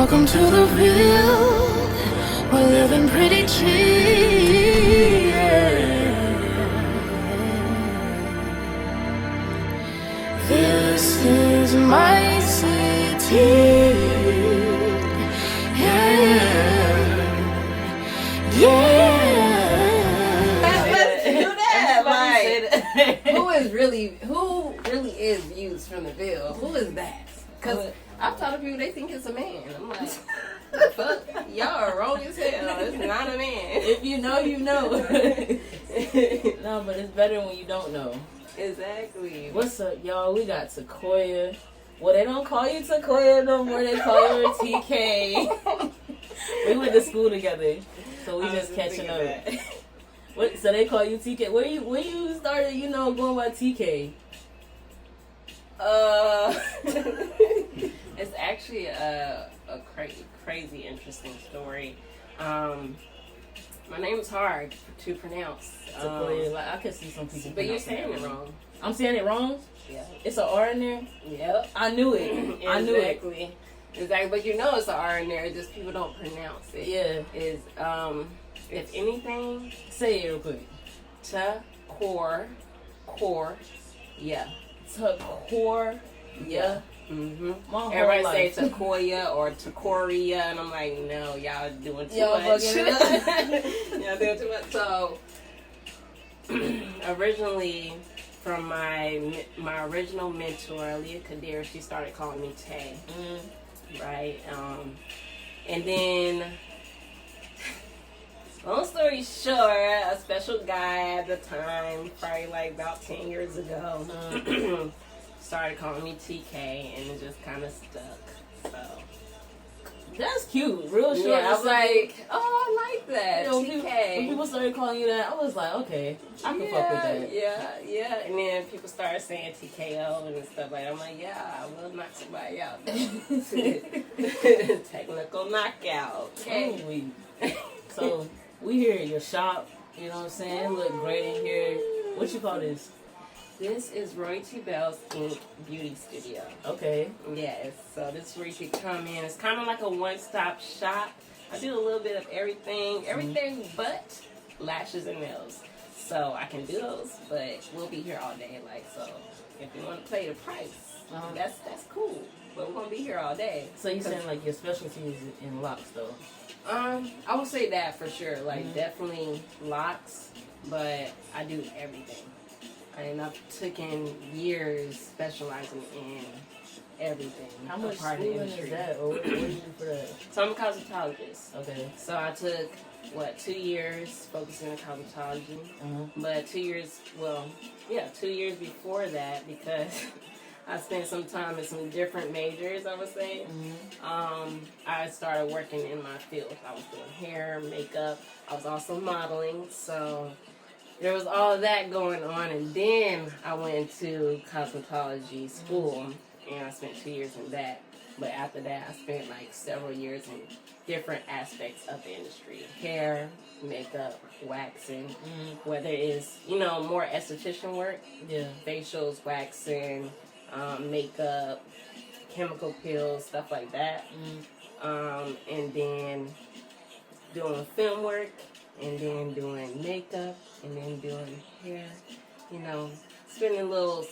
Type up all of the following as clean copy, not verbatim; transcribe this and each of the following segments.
Welcome to the Ville. We're living pretty cheap. This is my city. Let's do that. Who really is views from the Ville? Who is that? Because I've talked to people, they think it's a man. I'm like, fuck, y'all are wrong as hell. It's not a man. If you know, you know. No, but it's better when you don't know. Exactly. What's up, y'all? We got Sequoia. Well, they don't call you Sequoia no more. They call you TK. We went to school together, so we just catching up. What? So they call you TK. When you started, going by TK? It's actually a crazy, interesting story. My name is hard to pronounce. Sequoia. Like I could see some people. But you're saying it wrong. I'm saying it wrong? Yeah. It's an R in there? Yep. I knew it. I knew it. Exactly. But you know it's an R in there. Just people don't pronounce it. Yeah. Is if anything, say it real quick. core, yeah. Core, yeah. Mm-hmm. Everybody say Takoya or Takoria, and I'm like, no, y'all doing too much. Y'all doing too much. So, originally, from my original mentor, Leah Kadir, she started calling me Tay, right? And then, long story short, a special guy at the time, probably like about 10 years ago, started calling me TK, and it just kind of stuck. So that's cute, real short. Yeah, I was like, oh, I like that. TK. When people started calling you that, I was like, okay, I can fuck with that. Yeah. And then people started saying TKO and stuff like that. I'm like, yeah, I will knock somebody out. Technical knockout. Okay. So we here at your shop. You know what I'm saying? It look great in here. What you call this? This is Roy T. Bell's Ink Beauty Studio. Okay. Yes, so this is where you can come in. It's kind of like a one-stop shop. I do a little bit of everything but lashes and nails. So I can do those, but we'll be here all day. Like, so if you want to pay the price, that's cool. But we're gonna be here all day. So you saying like your specialty is in locks though? I would say that for sure. Like definitely locks, but I do everything. And I've taken years specializing in everything. How much schooling is that? Or what do you do for that? So I'm a cosmetologist. Okay. So I took, 2 years focusing on cosmetology. But 2 years, 2 years before that, because I spent some time in some different majors, I would say. I started working in my field. I was doing hair, makeup. I was also modeling, so there was all of that going on, and then I went to cosmetology school, and I spent 2 years in that. But after that, I spent like several years in different aspects of the industry: hair, makeup, waxing, whether it's more esthetician work, facials, waxing, makeup, chemical peels, stuff like that, and then doing film work, and then doing makeup, and then doing hair, spending little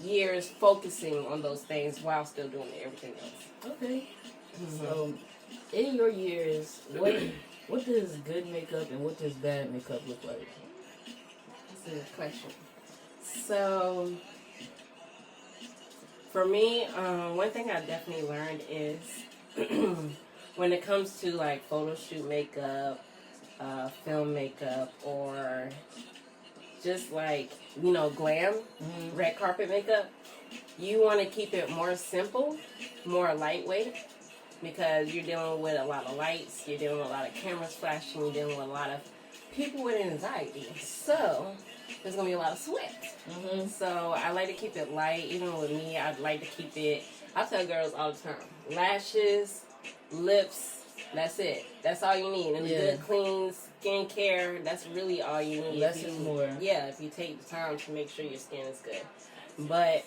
years focusing on those things while still doing everything else. Okay. So, in your years, what does good makeup and what does bad makeup look like? That's a good question. So, for me, one thing I definitely learned is when it comes to like photo shoot makeup, film makeup, or just like, glam, red carpet makeup, you want to keep it more simple, more lightweight, because you're dealing with a lot of lights, you're dealing with a lot of cameras flashing, you're dealing with a lot of people with anxiety. So there's going to be a lot of sweat. So I like to keep it light. Even with me, I'd like to keep it, I tell girls all the time, lashes, lips, that's it. That's all you need. And good, clean skincare, that's really all you need. Less is more. Yeah, if you take the time to make sure your skin is good. But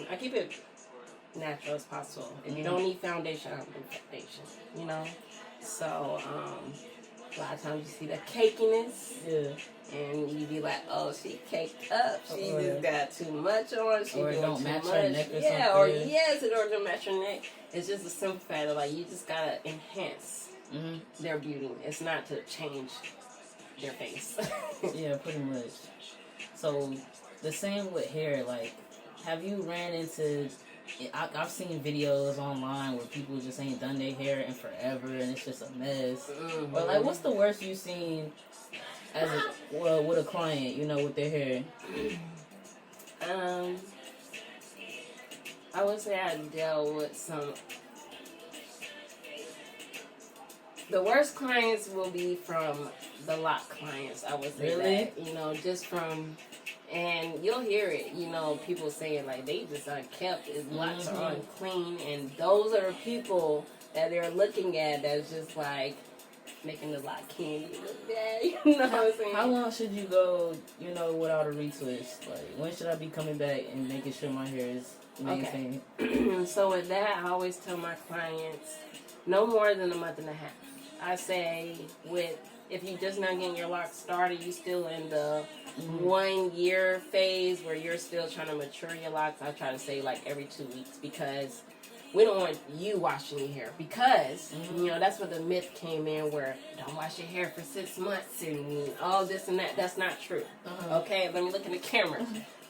I keep it natural as possible. If you don't need foundation, I don't do foundation, you know? So, a lot of times you see the cakiness. Yeah. And you be like, oh, she caked up. She just got too much on. She or it doing don't too match much. her neck or something. Yeah, or yes, it don't match her neck. It's just a simple fact of like you just gotta enhance their beauty. It's not to change their face. Yeah, pretty much. So the same with hair. Like, have you ran into? I've seen videos online where people just ain't done their hair in forever and it's just a mess. Or like, what's the worst you've seen as with a client? You know, with their hair. I would say I dealt with some. The worst clients will be from the lock clients. I would say Really? that, you know, just from, and you'll hear it, you know, people saying like they just unkept, his locks are unclean, and those are the people that they're looking at that's just like making the lock candy look bad. You know what I'm saying? How long should you go, you know, without a retwist? Like, when should I be coming back and making sure my hair is maintained? Okay. So with that, I always tell my clients no more than a month and a half. I say if you just not getting your locks started, you still in the 1 year phase where you're still trying to mature your locks. I try to say like every 2 weeks because we don't want you washing your hair because, you know, that's where the myth came in where don't wash your hair for 6 months and all this and that. That's not true. Okay, let me look in the camera.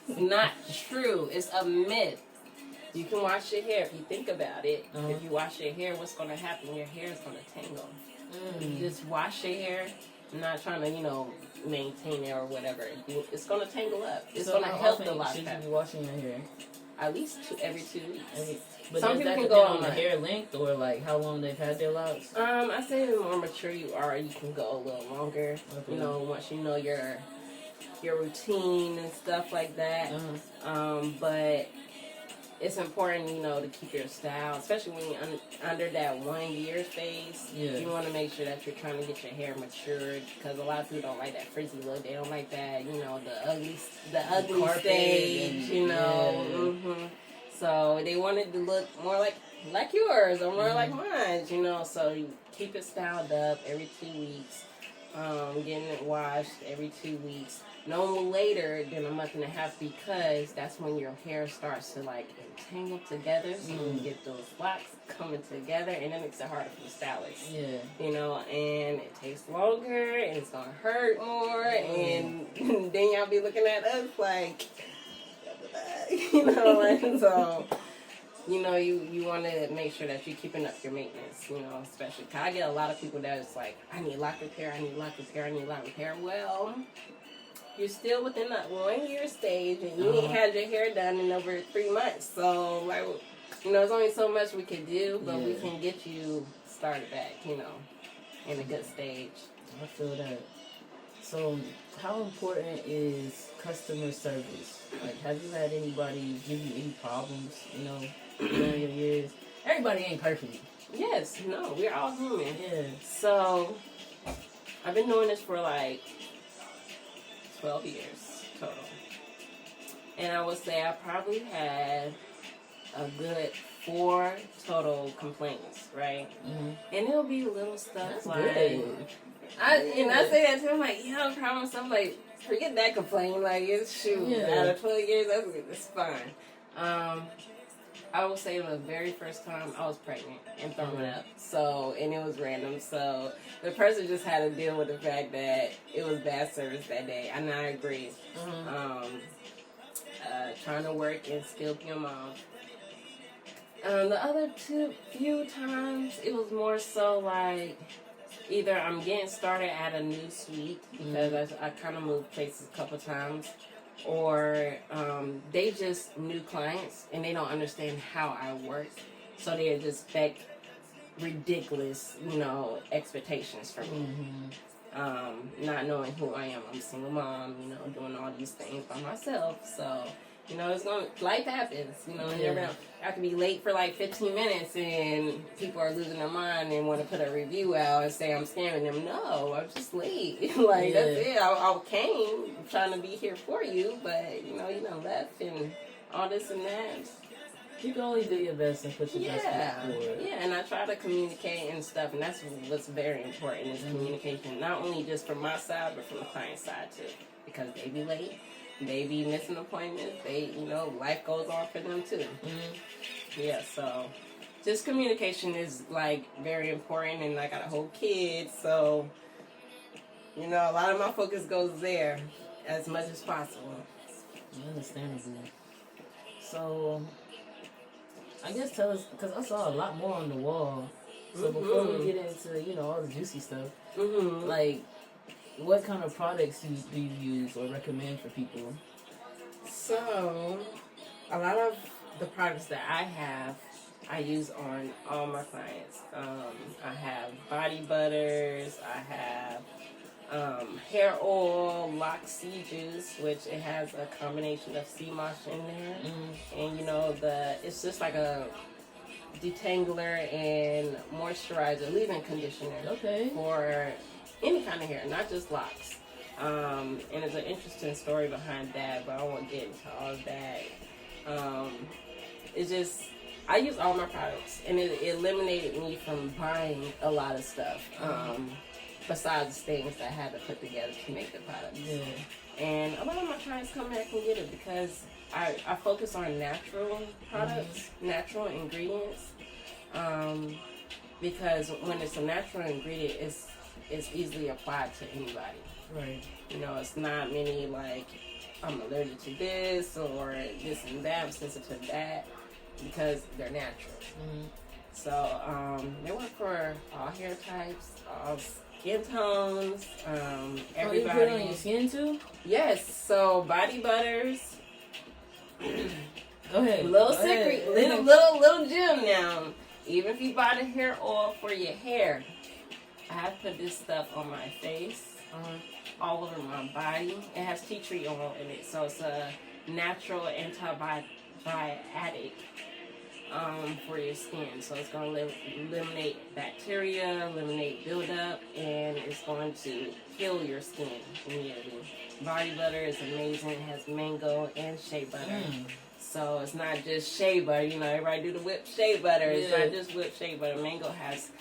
It's not true. It's a myth. You can wash your hair if you think about it. If you wash your hair, what's going to happen? Your hair is going to tangle. You just wash your hair. I'm not trying to, you know, maintain it or whatever. It's going to tangle up. It's going to help the lock. Should you be washing your hair? At least every 2 weeks. But some does people that can depend go on the hair length or like how long they've had their locks? I say the more mature you are, you can go a little longer. Okay. You know, once you know your routine and stuff like that. But it's important, you know, to keep your style, especially when you're under that 1 year phase. Yeah. You want to make sure that you're trying to get your hair matured because a lot of people don't like that frizzy look. They don't like that, you know, the ugly stage, you know. Yeah. So they wanted to look more like yours or more like mine, you know. So you keep it styled up every 2 weeks, getting it washed every 2 weeks. No later than a month and a half because that's when your hair starts to like entangle together. So you get those locks coming together and it makes it harder for the stylist. Yeah. You know, and it takes longer and it's gonna hurt more and then y'all be looking at us like, you know, and so, you know, you want to make sure that you're keeping up your maintenance, you know, especially because I get a lot of people that is like, I need lock repair, I need lock repair, I need lock repair. Well, you're still within that 1 year stage and you ain't had your hair done in over 3 months. So, like, you know, there's only so much we can do, but we can get you started back, you know, in a good stage. I feel that. So, how important is customer service? Like, have you had anybody give you any problems, you know, during your years? Everybody ain't perfect. Yes, no, we're all human. Yeah. So, I've been doing this for like 12 years total. And I would say I probably had a good 4 total complaints, right? And it'll be little stuff. That's like good. I say that to him like, you know, problem stuff like forget that complaint, like it's out of 12 years, that's fine. I will say the very first time I was pregnant and throwing up. So, and it was random. So, the person just had to deal with the fact that it was bad service that day. And I agree. Trying to work and still be a mom. The other few times, it was more so like either I'm getting started at a new suite because I kind of moved places a couple times. Or they just new clients and they don't understand how I work, so they just expect ridiculous, you know, expectations from me. Not knowing who I am, I'm a single mom, you know, doing all these things by myself. So, you know, life happens, you know. You never know. I could be late for like 15 minutes and people are losing their mind and want to put a review out and say I'm scamming them. No, I'm just late. Like, that's it. I came trying to be here for you, but, you know, left and all this and that. You can only do your best and put your best foot forward. Yeah, and I try to communicate and stuff, and that's what's very important is communication, not only just from my side, but from the client side too, because they be late, they be missing appointments, they, life goes on for them too. Yeah, so just communication is like very important, and I got a whole kid, so a lot of my focus goes there as much as possible. Understandable. So, I guess tell us, because I saw a lot more on the wall. So before we get into, all the juicy stuff, like, what kind of products do you use or recommend for people? So, a lot of the products that I use on all my clients. I have body butters, I have hair oil, lock sea juice, which it has a combination of sea moss in there, and it's just like a detangler and moisturizer, leave-in conditioner. Okay. For any kind of hair, not just locks. And there's an interesting story behind that, but I won't get into all of that. It's just I use all my products, and it eliminated me from buying a lot of stuff. Besides things that I had to put together to make the products. Yeah. And a lot of my clients come back and get it because I focus on natural products, natural ingredients. Because when it's a natural ingredient, it's easily applied to anybody. Right. It's not many like, I'm allergic to this or this and that, I'm sensitive to that, because they're natural. So they work for all hair types, all skin tones, everybody. You put it on your skin too? Yes. So body butters. Go ahead. Little secret, little gem now. Even if you buy the hair oil for your hair, I have put this stuff on my face, all over my body. It has tea tree oil in it, so it's a natural antibiotic for your skin. So it's going to eliminate bacteria, eliminate buildup, and it's going to heal your skin immediately. Body butter is amazing. It has mango and shea butter. So it's not just shea butter. Everybody do the whipped shea butter. It's not just whipped shea butter. Mango has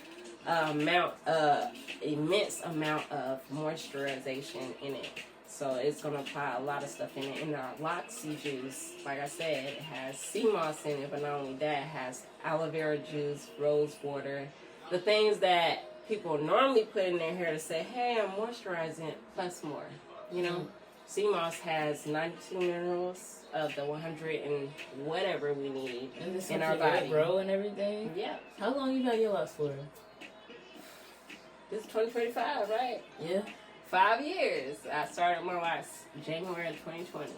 immense amount of moisturization in it. So it's going to apply a lot of stuff in it. And our Loxy juice, like I said, it has sea moss in it, but not only that, it has aloe vera juice, rose water, the things that people normally put in their hair to say, hey, I'm moisturizing, plus more. Sea moss has 92 minerals of the 100 and whatever we need in our body. Grow and everything? Yeah. How long you got your locks for? This is 2025, right? Yeah. 5 years. I started my locks January of 2020.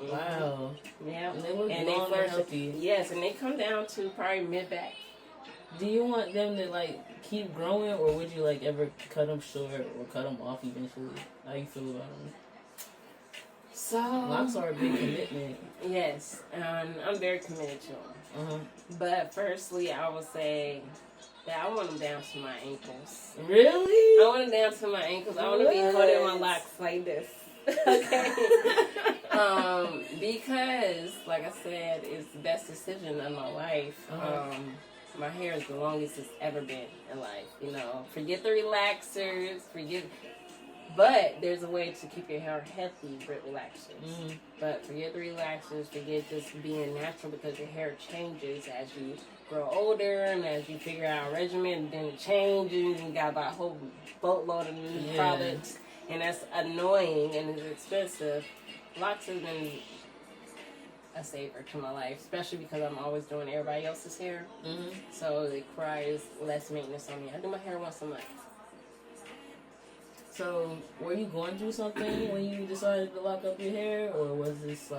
Wow. Yeah. And they look long and healthy. Yes, and they come down to probably mid-back. Do you want them to keep growing, or would you ever cut them short or cut them off eventually? How you feel about them? So locks are a big commitment. Yes, I'm very committed to them. But firstly, I would say that I want them down to my ankles. Really? I want them down to my ankles. I want to be holding my locks like this. Okay. Because, like I said, it's the best decision of my life. My hair is the longest it's ever been in life. Forget the relaxers, but there's a way to keep your hair healthy with relaxers. But forget the relaxers, forget just being natural, because your hair changes as you grow older and as you figure out a regimen, then it changes and you got about a whole boatload of new products, and that's annoying and it's expensive. Locks has been a saver to my life, especially because I'm always doing everybody else's hair. So it requires less maintenance on me. I do my hair once a month. So, were you going through something when you decided to lock up your hair, or was this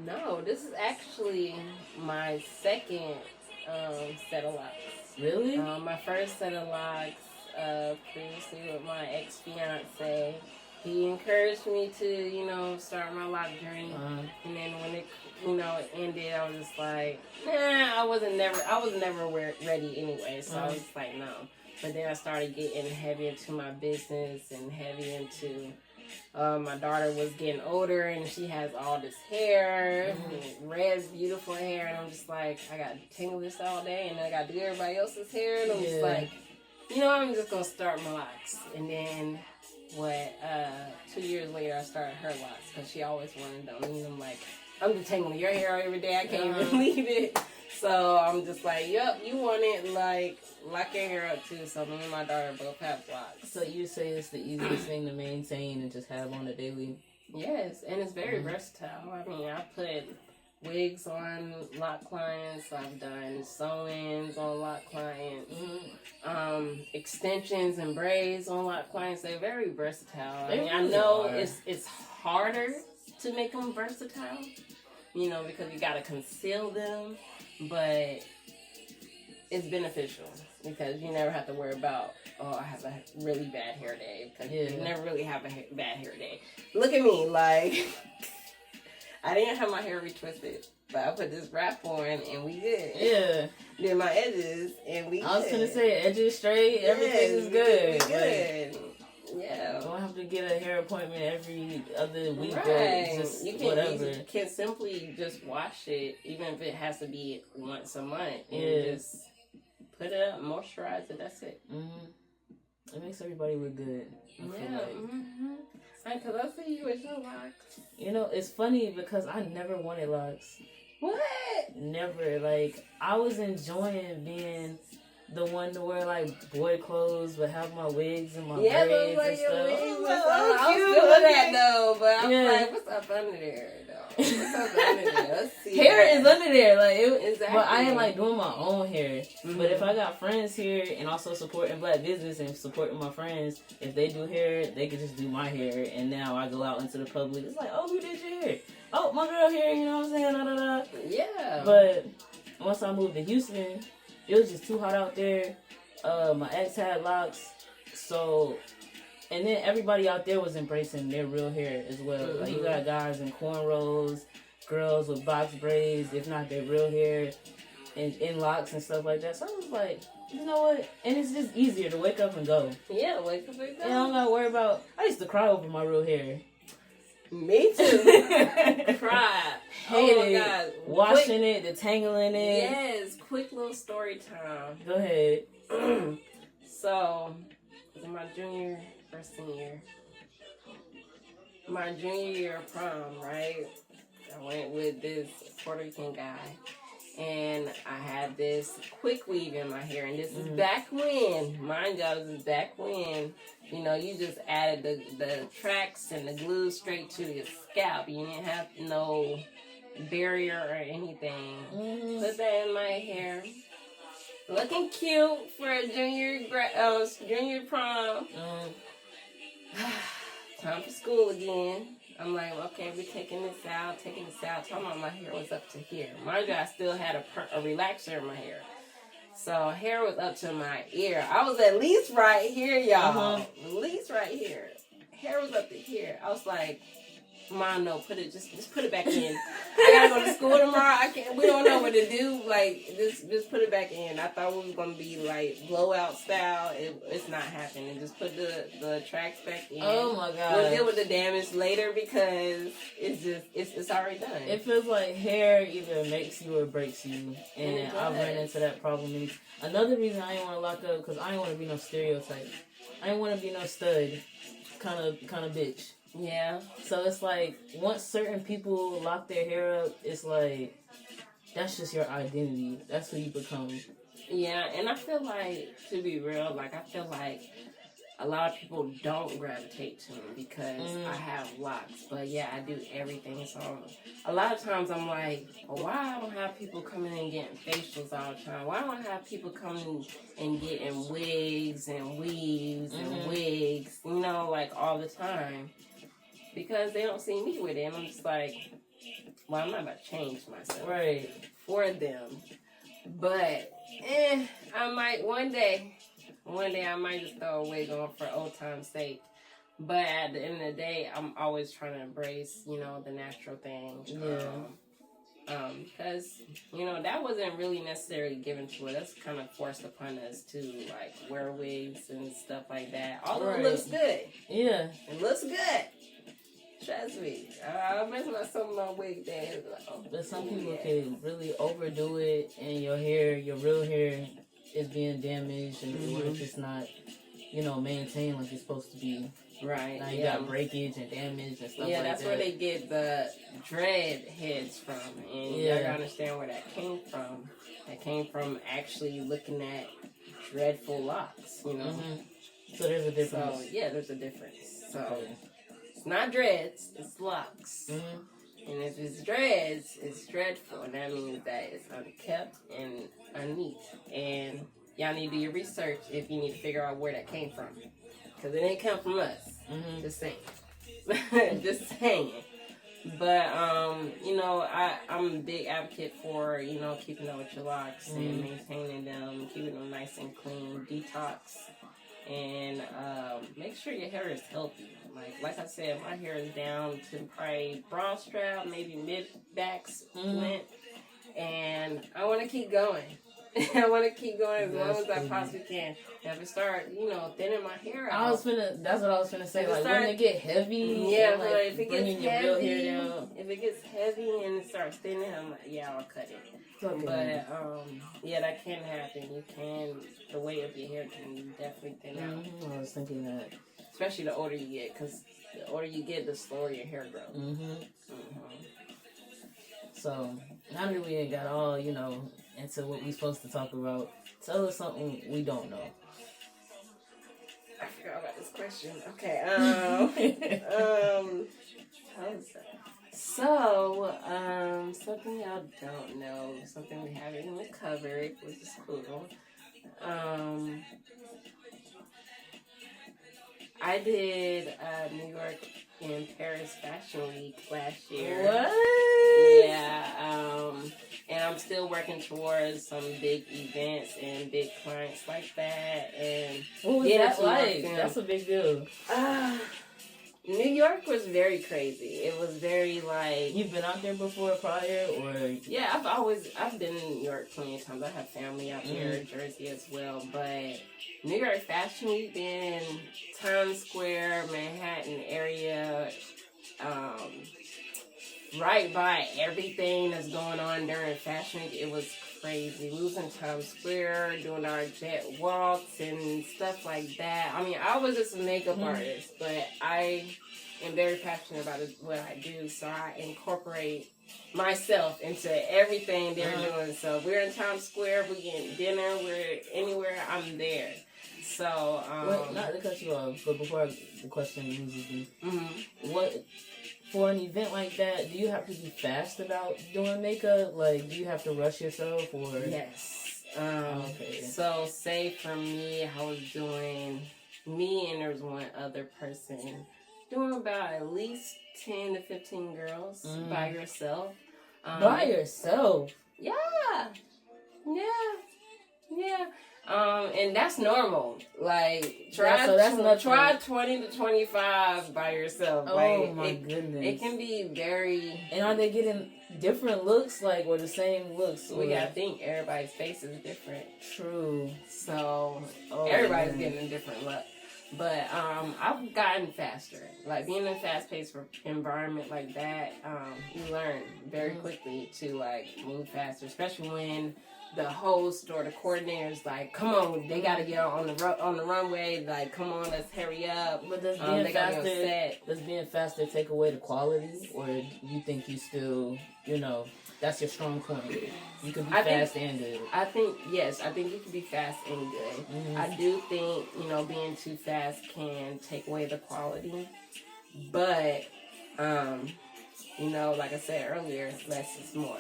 No, this is actually my second set of locks. Really? My first set of locks, previously with my ex-fiance, he encouraged me to, start my lock journey. And then when it, it ended, I was just like, nah, I was never ready anyway. So I was like, no. But then I started getting heavy into my business and heavy into My daughter was getting older and she has all this hair, red, beautiful hair, and I'm just like, I got to tangle this all day, and I got to do everybody else's hair, and I'm just like, I'm just going to start my locks. And then, 2 years later, I started her locks, because she always wanted them, and I'm like, I'm detangling your hair every day, I can't even leave it. So I'm just like, yep, you want it, like, lock your hair up too. So me and my daughter both have locks. So you say it's the easiest thing to maintain and just have on a daily? Yes, and it's very versatile. I mean, I put wigs on lock clients. I've done sew-ins on lock clients. Extensions and braids on lock clients. They're very versatile. I mean, I know it's harder to make them versatile, because you got to conceal them, but it's beneficial because you never have to worry about, I have a really bad hair day, because you never really have a bad hair day. Look at me, like, I didn't have my hair retwisted, but I put this wrap on and we good. Yeah. Did my edges and we good. I was going to say, edges straight, everything is good. We good. Yeah. Don't have to get a hair appointment every other week right. or just you can, whatever. You can simply just wash it, even if it has to be once a month, and just put it up, moisturize it, that's it. It makes everybody look good. Because I see you with your locks. It's funny because I never wanted locks. What? Never. Like, I was enjoying being the one to wear, like, boy clothes, but have my wigs and my braids and stuff. I was feeling that, though, but I'm like, what's up under there, though? What's up under there? Let's see. Hair is under there. Like, exactly. But I ain't, like, doing my own hair. But if I got friends here and also supporting black business and supporting my friends, if they do hair, they could just do my hair. And now I go out into the public. It's like, oh, who did your hair? Oh, my girl here, you know what I'm saying? Da, da, da. Yeah. But once I moved to Houston, it was just too hot out there. My ex had locks. So, and then everybody out there was embracing their real hair as well. Like, you got guys in cornrows, girls with box braids, if not their real hair, and in locks and stuff like that. So I was like, you know what? And it's just easier to wake up and go. Yeah, wake up and go. And I'm not worried about, I used to cry over my real hair. Me too. Cry. Hated it. Washing it, detangling it. Yes, quick little story time. Go ahead. So, it was in my junior or senior. My junior year of prom, right? I went with this Puerto Rican guy. And I had this quick weave in my hair. And this is back when, mind y'all, this is back when, you just added the tracks and the glue straight to your scalp. You didn't have no barrier or anything. Put that in my hair. Looking cute for a junior prom. Time for school again. I'm like, okay, we're taking this out. Talking about my hair was up to here. Mind you, I still had a relaxer in my hair. So hair was up to my ear. I was at least right here, y'all. At least right here. Hair was up to here. I was like, Mom, no, just put it back in. I gotta go to school tomorrow. We don't know what to do. Like, just put it back in. I thought we was gonna be like blowout style. It's not happening. Just put the tracks back in. Oh my God. We'll deal with the damage later because it's already done. It feels like hair either makes you or breaks you, and I've run into that problem. Another reason I didn't want to lock up because I didn't want to be no stereotype. I didn't want to be no stud kind of bitch. Yeah. So it's like, once certain people lock their hair up, it's like, that's just your identity. That's who you become. Yeah, and I feel like, to be real, I feel like a lot of people don't gravitate to me because I have locks. But yeah, I do everything. So a lot of times I'm like, why I don't have people coming and getting facials all the time? Why don't I have people coming and getting wigs and weaves and wigs, all the time? Because they don't see me with it. And I'm just like, well, I'm not about to change myself for them. But, I might one day I might just throw a wig on for old time's sake. But at the end of the day, I'm always trying to embrace, the natural thing. Yeah. Because, you know, that wasn't really necessarily given to us. That's kind of forced upon us to, like, wear wigs and stuff like that. Although it looks good. Yeah. It looks good. Trust me. I mess with some of my wig days. But some people can really overdo it, and your hair, your real hair, is being damaged, and if it's not, you know, maintained like it's supposed to be. Right. Now you got breakage and damage and stuff like that. Yeah, that's where they get the dread heads from. And you gotta understand where that came from. That came from actually looking at dreadful locks, you know. So there's a difference. So, yeah, there's a difference. So, it's not dreads, it's locks. And if it's dreads, it's dreadful. And that means that it's unkept and unneat. And y'all need to do your research if you need to figure out where that came from. Because it didn't come from us. Just saying. Just saying. But, you know, I'm a big advocate for, you know, keeping up with your locks and maintaining them, keeping them nice and clean, detox, and make sure your hair is healthy. Like I said, my hair is down to probably brow strap, maybe mid-backs length, and I want to keep going. I want to keep going as long as I possibly can. And if it start, you know, thinning my hair out. That's what I was finna say. Like, when it get heavy, yeah, like, if it gets heavy, if it gets heavy and it starts thinning, I'm like, yeah, I'll cut it. But yeah, that can happen. The weight of your hair can definitely thin out. I was thinking that, especially the older you get, because the older you get, the slower your hair grows. So now that we ain't got all, you know, into what we supposed to talk about, tell us something we don't know. I forgot about this question. Okay. How is that? So, something y'all don't know, something we haven't even covered, which is cool. I did New York and Paris Fashion Week last year. What? Yeah, and I'm still working towards some big events and big clients like that. And what was that like? That's a big deal. New York was very crazy. It was very like... You've been out there before prior, or? Yeah, I've been in New York plenty of times. I have family out here, Jersey as well. But New York Fashion Week, being in Times Square, Manhattan area, right by everything that's going on during Fashion Week, it was crazy. We was in Times Square doing our jet walks and stuff like that. I mean, I was just a makeup artist, but I am very passionate about what I do, so I incorporate myself into everything they're doing. So we're in Times Square, we're getting dinner, we're anywhere, I'm there. So, Wait, not to cut you off, but before the question loses me, what... For an event like that, do you have to be fast about doing makeup? Like, do you have to rush yourself, or? Yes. Okay. So, say for me, I was doing me and there was one other person doing about at least 10 to 15 girls by yourself. By yourself? Yeah. And that's normal. Like, try 20 to 25 by yourself. Oh, like, my goodness. It can be very... And are they getting different looks, like, or the same looks? We gotta think everybody's face is different. True. So, everybody's getting a different look. But I've gotten faster. Like, being in a fast-paced environment like that, you learn very quickly to, like, move faster, especially when the host or the coordinator's like, come on, they gotta get on the runway, like, come on, let's hurry up. But does being faster take away the quality, or do you think you still, you know, that's your strong point? You can be fast and good. I think you can be fast and good. I do think, you know, being too fast can take away the quality, but you know, like I said earlier, less is more.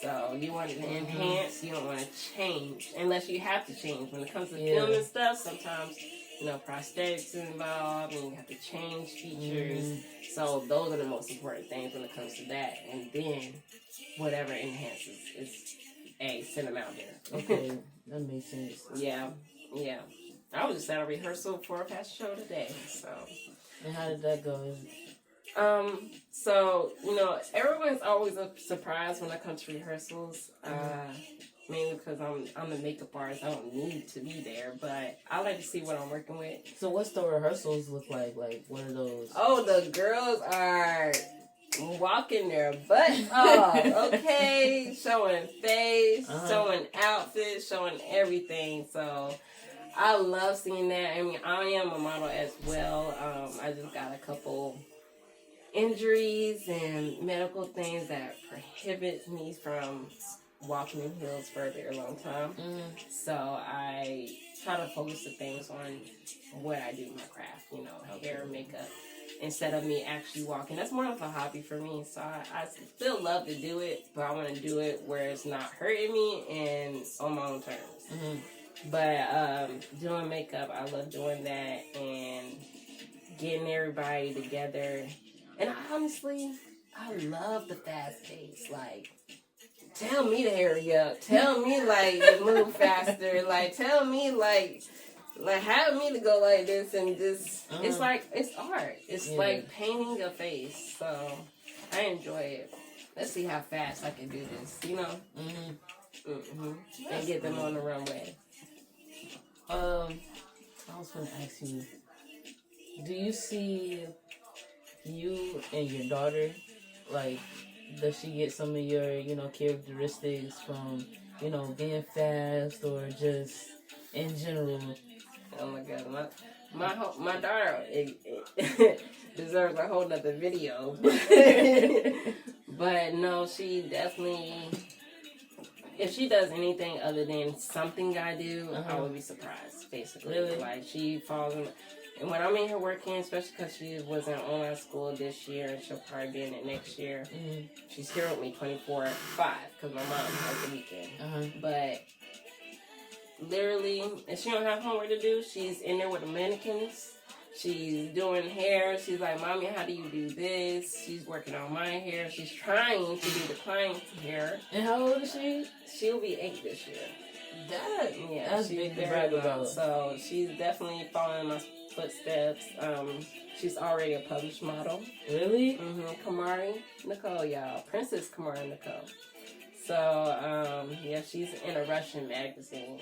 So you want to enhance, you don't want to change, unless you have to change. When it comes to filming stuff, sometimes, you know, prosthetics involved, and you have to change features. So those are the most important things when it comes to that. And then whatever enhances is send them out there. Okay, that makes sense. Yeah. I was just at a rehearsal for a fashion show today. So. And how did that go? So, everyone's always a surprise when I come to rehearsals. Mainly because I'm the makeup artist. I don't need to be there, but I like to see what I'm working with. So what's the rehearsals look like? Like, what are those? Oh, the girls are walking their butt off, okay? Showing face, showing outfits, showing everything. So I love seeing that. I mean, I am a model as well. I just got a couple injuries and medical things that prohibits me from walking in heels for a very long time. So I try to focus the things on what I do in my craft, hair, makeup, instead of me actually walking. That's more of a hobby for me. So I still love to do it, but I want to do it where it's not hurting me and on my own terms. But doing makeup, I love doing that and getting everybody together. And honestly, I love the fast pace. Like, tell me to hurry up. Tell me, like, to move faster. Like, tell me, like have me to go like this and this. It's like, it's art. It's like painting a face. So, I enjoy it. Let's see how fast I can do this, And get them on the runway. I was going to ask you, do you see you and your daughter, like, does she get some of your, characteristics from, being fast or just in general? Oh my God, my daughter deserves a whole nother video. But no, she definitely, if she does anything other than something I do, I would be surprised, basically. Really? Like, she falls in. And when I'm in here working, especially because she was in online school this year, and she'll probably be in it next year, she's here with me 24/5, because my mom has the weekend. But literally, if she don't have homework to do, she's in there with the mannequins. She's doing hair. She's like, Mommy, how do you do this? She's working on my hair. She's trying to do the client's hair. And how old is she? She'll be 8 this year. That's big to brag about. So she's definitely following my footsteps. She's already a published model. Really? Kamari Nicole, y'all. Princess Kamari Nicole. So, she's in a Russian magazine.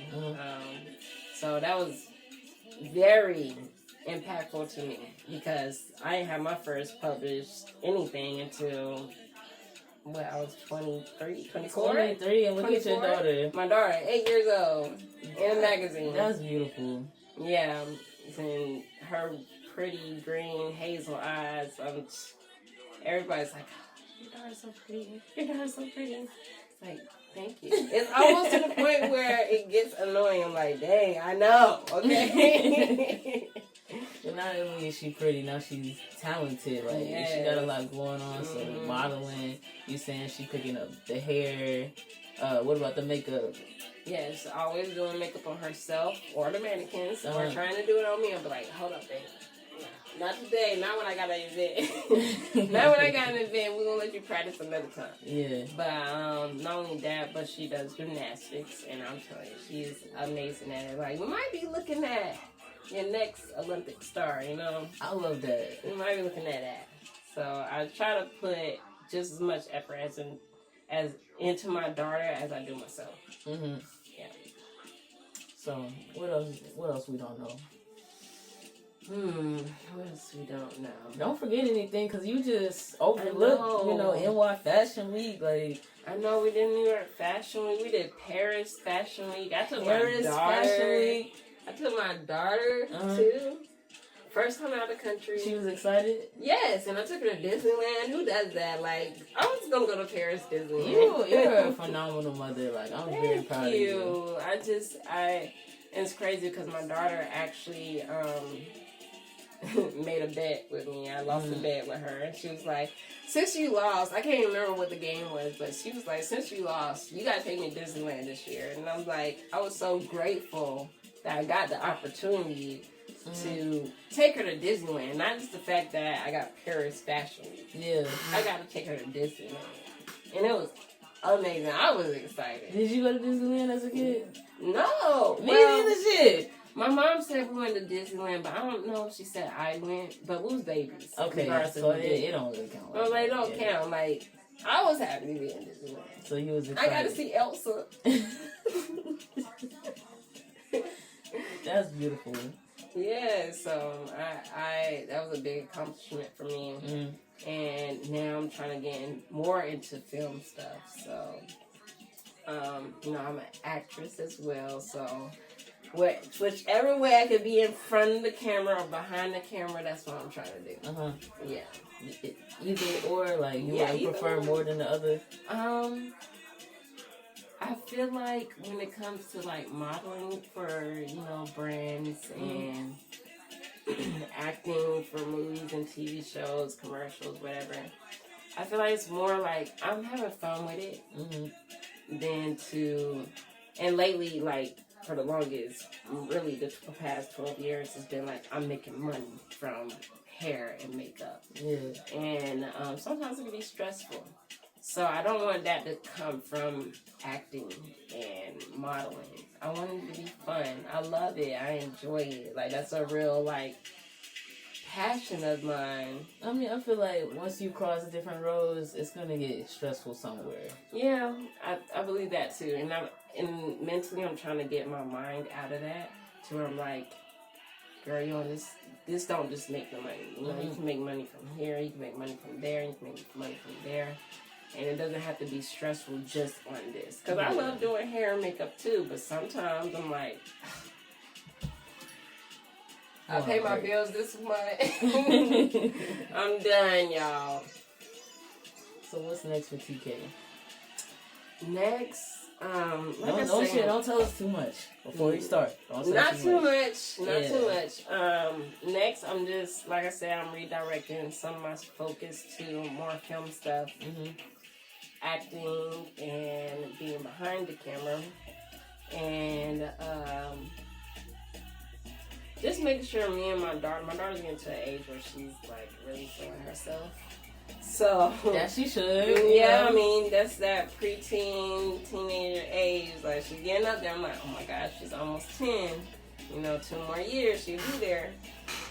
So that was very impactful to me because I didn't have my first published anything until I was 23, 24. 23, and look at your daughter. My daughter, 8 years old, in a magazine. That's beautiful. Yeah, and her pretty green hazel eyes. Everybody's like, oh, your daughter's so pretty. Your daughter's so pretty. It's like, thank you. It's almost to the point where it gets annoying. I'm like, dang, I know, okay? And not only is she pretty, now she's talented. Like, she got a lot going on. So modeling, you saying she picking up the hair. What about the makeup? Yes, always doing makeup on herself or the mannequins, or trying to do it on me. I'll be like, hold up, babe. Not today, not when I got an event. Not when I got an event. We're going to let you practice another time. Yeah. But not only that, but she does gymnastics, and I'm telling you, she's amazing at it. Like, we might be looking at your next Olympic star, I love that. We might be looking at that. So I try to put just as much effort as into my daughter as I do myself. Yeah. So what else we don't know? What else we don't know? Don't forget anything, because you just overlooked, NY Fashion Week. Like, I know we did New York Fashion Week. We did Paris Fashion Week. I took Paris my daughter. Fashion Week. I took my daughter too. First time out of the country. She was excited? Yes, and I took her to Disneyland. Who does that? Like, I was going to go to Paris Disneyland. You're a phenomenal mother. Like, I'm very proud of you. And it's crazy because my daughter actually made a bet with me. I lost a bet with her. And she was like, since you lost, I can't even remember what the game was, but she was like, since you lost, you got to take me to Disneyland this year. And I was like, I was so grateful that I got the opportunity to take her to Disneyland. Not just the fact that I got Paris Fashion Week. Yeah. I got to take her to Disneyland. And it was amazing. I was excited. Did you go to Disneyland as a kid? No. Me neither, shit. My mom said we went to Disneyland, but I don't know if she said I went, but we was babies. Okay, so it don't really count. No, they don't count. Like, I was happy to be in Disneyland. So you was excited. I got to see Elsa. That's beautiful. Yeah, so I that was a big accomplishment for me. And now I'm trying to get more into film stuff. So, you know, I'm an actress as well. So, whichever way I could be in front of the camera or behind the camera, that's what I'm trying to do. Yeah. Either or, like, you prefer more than the other? I feel like when it comes to like modeling for, you know, brands and acting for movies and TV shows, commercials, whatever, I feel like it's more like I'm having fun with it than to, and lately, like for the longest, really the past 12 years has been like I'm making money from hair and makeup. Yeah. And sometimes it can be stressful. So I don't want that to come from acting and modeling. I want it to be fun. I love it. I enjoy it. Like, that's a real, like, passion of mine. I mean, I feel like once you cross the different roads, it's going to get stressful somewhere. Yeah, I believe that, too. And mentally, I'm trying to get my mind out of that to where I'm like, girl, you know, this don't just make the money. You know, you can make money from here, you can make money from there, you can make money from there. And it doesn't have to be stressful just on this. Because I love doing hair and makeup too, but sometimes I'm like, I pay my bills this month. I'm done, y'all. So what's next for TK? Next, don't tell us too much before we start. Not too much. Next, I'm just, like I said, I'm redirecting some of my focus to more film stuff. Acting and being behind the camera, and just making sure me and my daughter's getting to an age where she's like really feeling herself. So yeah, she should. Yeah, I mean that's that preteen, teenager age. Like she's getting up there. I'm like, oh my gosh, she's almost 10. You know, 2 more years she'll be there.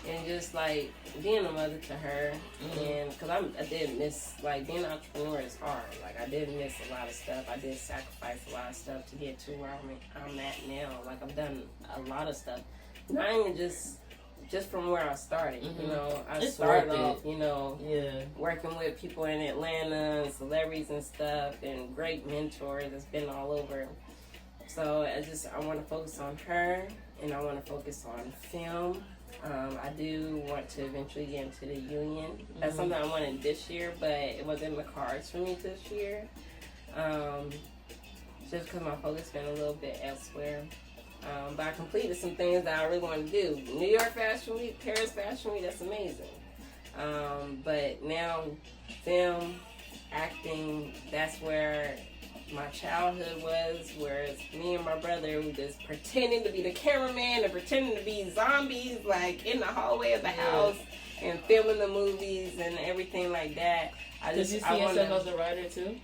And just like being a mother to her, and because I did miss, like being an entrepreneur is hard. Like I did miss a lot of stuff. I did sacrifice a lot of stuff to get to where I'm at now. Like I've done a lot of stuff, not even just from where I started. You know, I started off, you know, working with people in Atlanta and celebrities and stuff, and great mentors that's been all over. So I want to focus on her, and I want to focus on film. I do want to eventually get into the union. That's something I wanted this year, but it wasn't in the cards for me this year. Just because my focus been a little bit elsewhere. But I completed some things that I really wanted to do. New York Fashion Week, Paris Fashion Week, that's amazing. But now, film, acting, that's where my childhood was, whereas me and my brother were just pretending to be the cameraman and pretending to be zombies, like in the hallway of the house and filming the movies and everything like that. Did you see yourself as a writer too?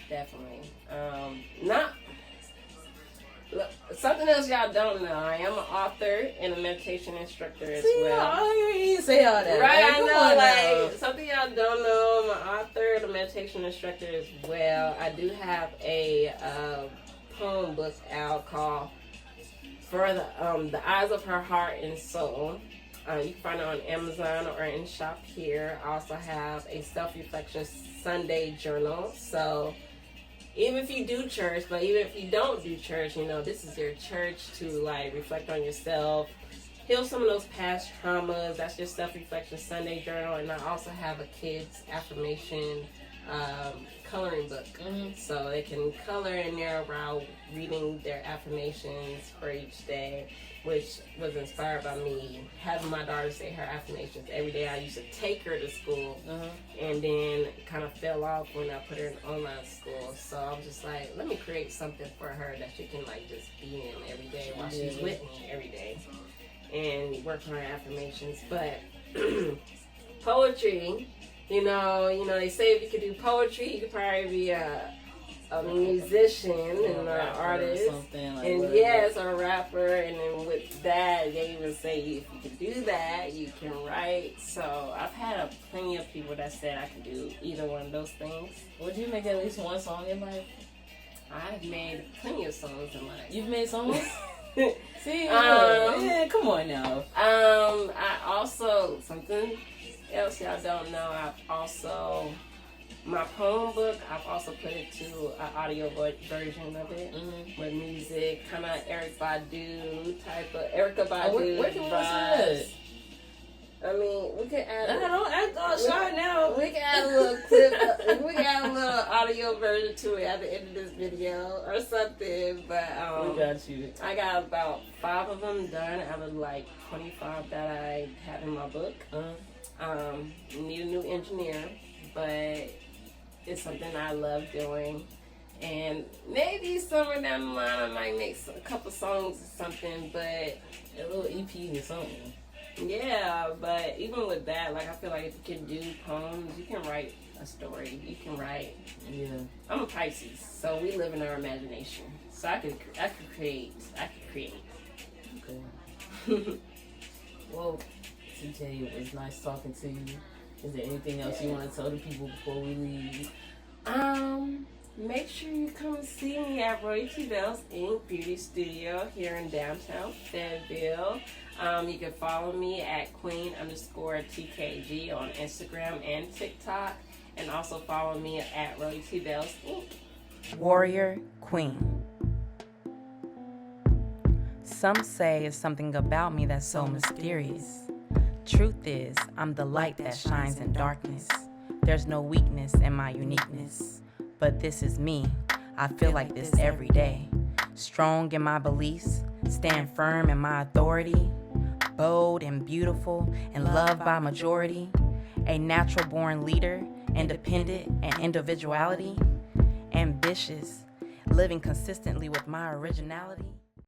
Definitely. Something else y'all don't know. I am an author and a meditation instructor as well. I hear you say all that. Right, I know. Like something y'all don't know. I'm an author and a meditation instructor as well. I do have a poem book out called "For the Eyes of Her Heart and Soul." You can find it on Amazon or in shop here. I also have a self-reflection Sunday journal. So even if you do church, but even if you don't do church, you know, this is your church to like reflect on yourself, heal some of those past traumas. That's your self-reflection Sunday journal. And I also have a kids affirmation coloring book. So they can color in there while reading their affirmations for each day, which was inspired by me having my daughter say her affirmations every day. I used to take her to school and then kind of fell off when I put her in online school. So I was just like, let me create something for her that she can like just be in every day while she's with me every day and work on her affirmations. But poetry, you know, they say if you could do poetry, you could probably be a a musician and an artist, and yes, a rapper. And then with that, they even say if you can do that, you can write. So I've had plenty of people that said I could do either one of those things. Would you make at least one song in life? I've made plenty of songs in life. You've made songs? See, yeah, come on now. I also, something else y'all don't know, my poem book, I've also put it to an audio version of it with music, kind of Erykah Badu. Where can we listen to that? I mean, we could add. Don't act all shy now. We can add a little clip. We can add a little audio version to it at the end of this video or something. But we got you. I got about 5 of them done out of like 25 that I have in my book. Need a new engineer, but it's something I love doing. And maybe somewhere down the line I might make a couple songs or something, but a little EP or something. Yeah, but even with that, like I feel like if you can do poems, you can write a story. You can write. Yeah. I'm a Pisces, so we live in our imagination. So I could create. Okay. Well, TJ, it was nice talking to you. Is there anything else you want to tell the people before we leave? Make sure you come and see me at Royalty Bells Ink Beauty Studio here in downtown Fayetteville. You can follow me at Queen_TKG on Instagram and TikTok, and also follow me at Royalty Bells Ink. Warrior Queen. Some say it's something about me that's so mysterious. Truth is, I'm the light that shines in darkness. There's no weakness in my uniqueness. But this is me. I feel like this every day. Strong in my beliefs, stand firm in my authority. Bold and beautiful and loved by majority. A natural born leader, independent and individuality. Ambitious, living consistently with my originality.